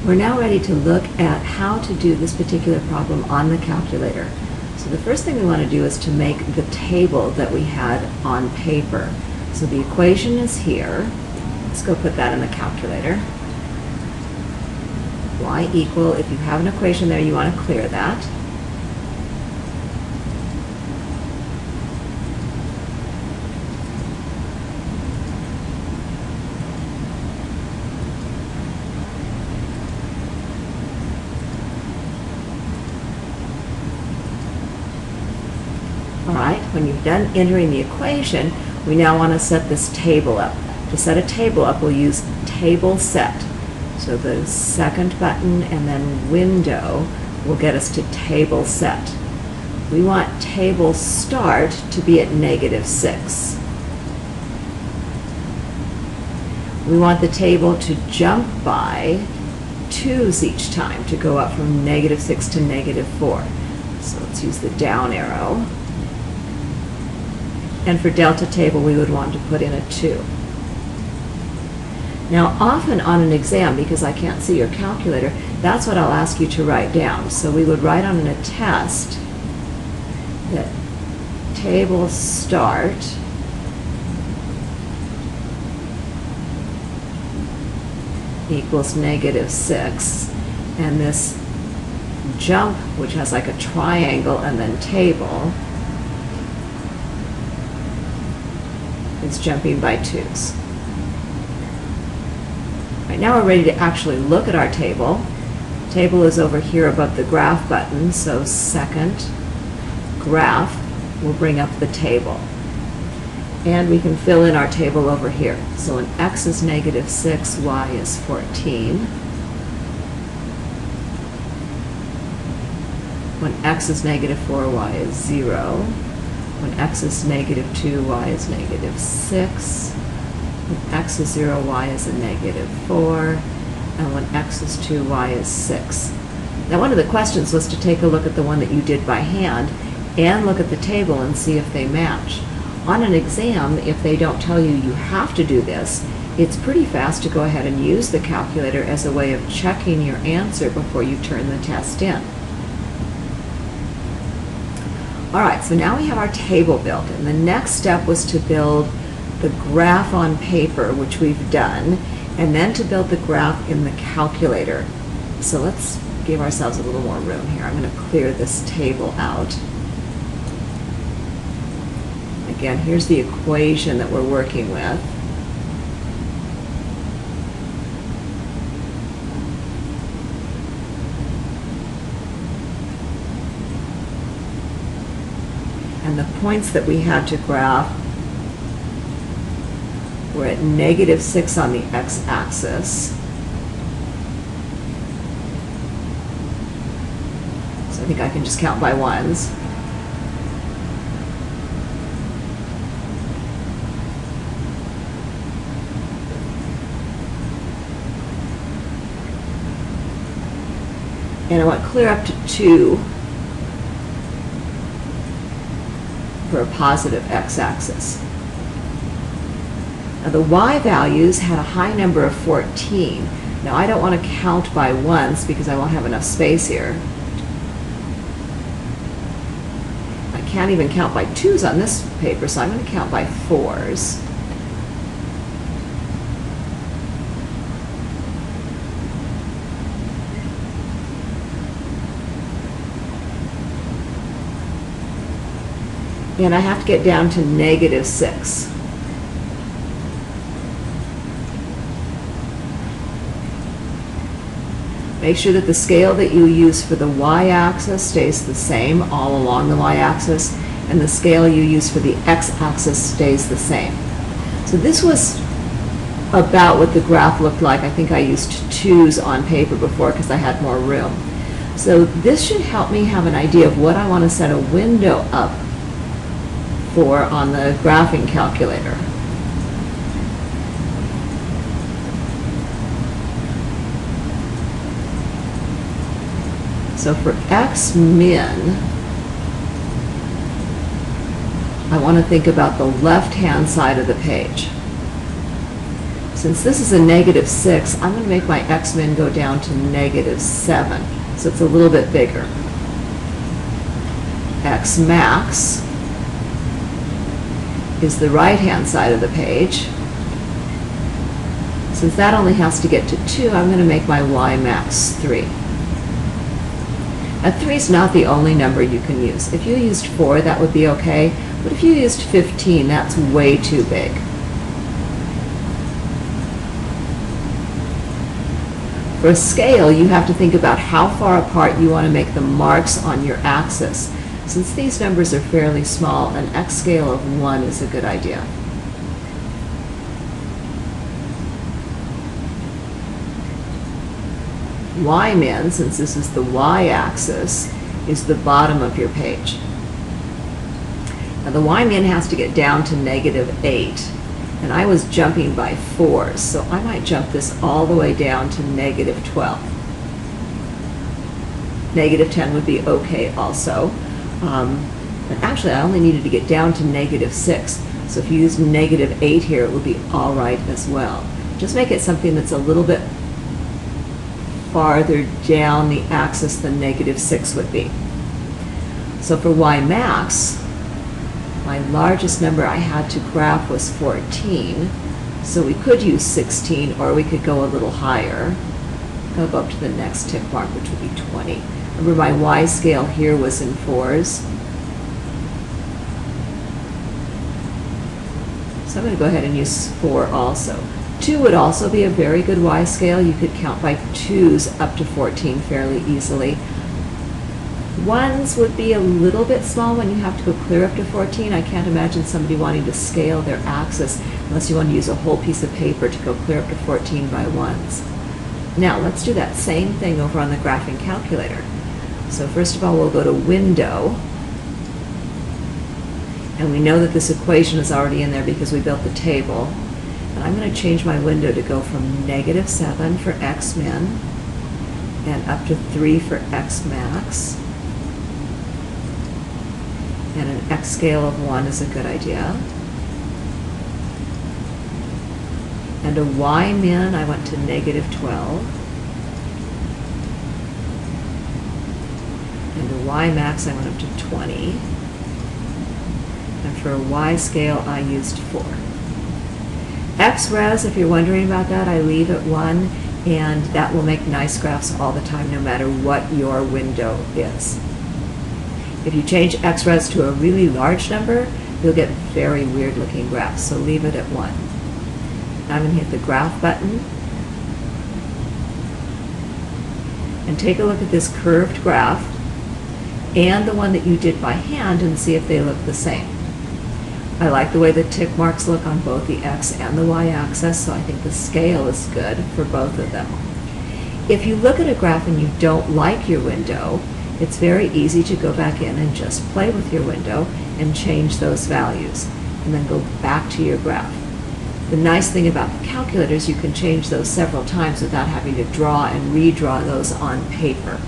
We're now ready to look at how to do this particular problem on the calculator. So the first thing we want to do is to make the table that we had on paper. So the equation is here. Let's go put that in the calculator. Y equal, if you have an equation there, you want to clear that. All right, when you've done entering the equation, we now want to set this table up. To set a table up, we'll use table set. So the second button and then window will get us to table set. We want table start to be at -6. We want the table to jump by 2's each time to go up from -6 to -4. So let's use the down arrow. And for delta table, we would want to put in a 2. Now, often on an exam, because I can't see your calculator, that's what I'll ask you to write down. So we would write on a test that table start equals -6, and this jump, which has like a triangle and then table, is jumping by 2's. Right, now we're ready to actually look at our table. Table is over here above the graph button, so second graph will bring up the table. And we can fill in our table over here. So when x is -6, y is 14. When x is -4, y is 0. When x is -2, y is -6. When x is 0, y is a -4. And when x is 2, y is 6. Now, one of the questions was to take a look at the one that you did by hand and look at the table and see if they match. On an exam, if they don't tell you you have to do this, it's pretty fast to go ahead and use the calculator as a way of checking your answer before you turn the test in. All right, so now we have our table built, and the next step was to build the graph on paper, which we've done, and then to build the graph in the calculator. So let's give ourselves a little more room here. I'm going to clear this table out. Again, here's the equation that we're working with. And the points that we had to graph were at -6 on the x-axis. So I think I can just count by ones. And I want clear up to 2 for a positive x-axis. Now the y values had a high number of 14. Now I don't want to count by ones because I won't have enough space here. I can't even count by 2's on this paper, so I'm going to count by 4's. And I have to get down to -6. Make sure that the scale that you use for the y-axis stays the same all along the y-axis, and the scale you use for the x-axis stays the same. So this was about what the graph looked like. I think I used 2's on paper before because I had more room. So this should help me have an idea of what I want to set a window up for on the graphing calculator. So for x min, I want to think about the left-hand side of the page. Since this is a negative 6, I'm going to make my x-min go down to negative 7. So it's a little bit bigger. X max is the right-hand side of the page. Since that only has to get to 2, I'm going to make my y max 3. Now 3 is not the only number you can use. If you used 4, that would be okay, but if you used 15, that's way too big. For a scale, you have to think about how far apart you want to make the marks on your axis. Since these numbers are fairly small, an x scale of 1 is a good idea. Y-min, since this is the y-axis, is the bottom of your page. Now the y-min has to get down to negative 8, and I was jumping by 4s, so I might jump this all the way down to negative 12. Negative 10 would be okay also. But actually, I only needed to get down to negative 6, so if you use negative 8 here, it would be all right as well. Just make it something that's a little bit farther down the axis than negative 6 would be. So for y max, my largest number I had to graph was 14, so we could use 16, or we could go a little higher. I'll go up to the next tick mark, which would be 20. Remember, my y scale here was in 4s. So I'm going to go ahead and use 4 also. 2 would also be a very good y scale. You could count by 2s up to 14 fairly easily. 1s would be a little bit small when you have to go clear up to 14. I can't imagine somebody wanting to scale their axis unless you want to use a whole piece of paper to go clear up to 14 by 1s. Now let's do that same thing over on the graphing calculator. So first of all, we'll go to Window. And we know that this equation is already in there because we built the table. And I'm going to change my window to go from negative 7 for x-min and up to 3 for x-max. And an x scale of 1 is a good idea. And a y-min, I went to negative 12. And a y-max, I went up to 20. And for a y scale, I used 4. X-res, if you're wondering about that, I leave at 1, and that will make nice graphs all the time, no matter what your window is. If you change X-res to a really large number, you'll get very weird looking graphs, so leave it at 1. Now I'm going to hit the graph button, and take a look at this curved graph and the one that you did by hand and see if they look the same. I like the way the tick marks look on both the x and the y axis, so I think the scale is good for both of them. If you look at a graph and you don't like your window, it's very easy to go back in and just play with your window and change those values, and then go back to your graph. The nice thing about the calculator is you can change those several times without having to draw and redraw those on paper.